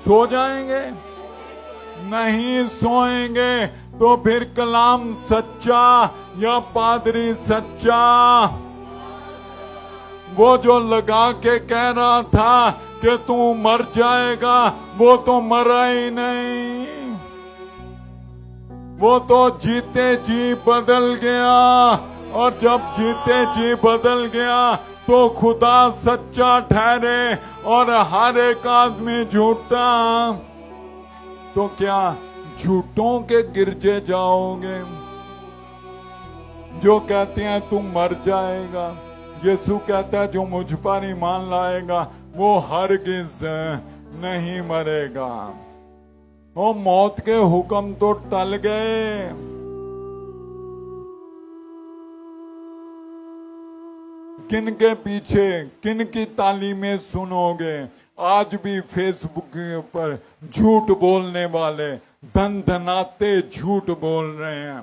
सो जाएंगे? नहीं सोएंगे। तो फिर कलाम सच्चा या पादरी सच्चा? वो जो लगा के कह रहा था कि तू मर जाएगा, वो तो मरा ही नहीं, वो तो जीते जी बदल गया। और जब जीते जी बदल गया तो खुदा सच्चा ठहरे और हर एक आदमी झूठा। तो क्या झूठों के गिरजे जाओगे जो कहते हैं तू मर जाएगा? यीशु कहता है जो मुझ पर ईमान लाएगा वो हरगिज नहीं मरेगा। वो मौत के हुक्म तो टल गए। किन के पीछे, किन की तालीमें सुनोगे? आज भी फेसबुक के ऊपर झूठ बोलने वाले धन धनाते झूठ बोल रहे हैं।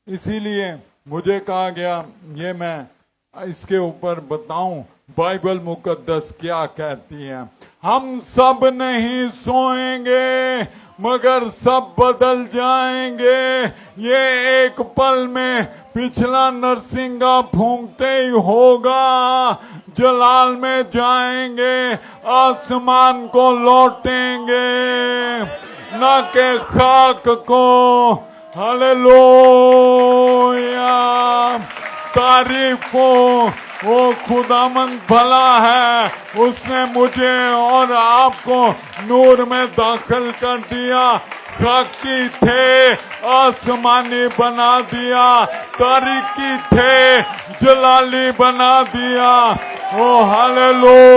इसीलिए मुझे कहा गया ये मैं इसके ऊपर बताऊं बाइबल मुकद्दस क्या कहती है। हम सब नहीं सोएंगे मगर सब बदल जाएंगे। ये एक पल में पिछला नरसिंगा फूंकते ही होगा। जलाल में जाएंगे, आसमान को लौटेंगे, न के खाक को। हालेलुया, तारीफ हो वो खुदामंद भला है, उसने मुझे और आपको नूर में दाखिल कर दिया। खाकी थे आसमानी बना दिया, तारीकी थे जलाली बना दिया। ओ हालेलुया।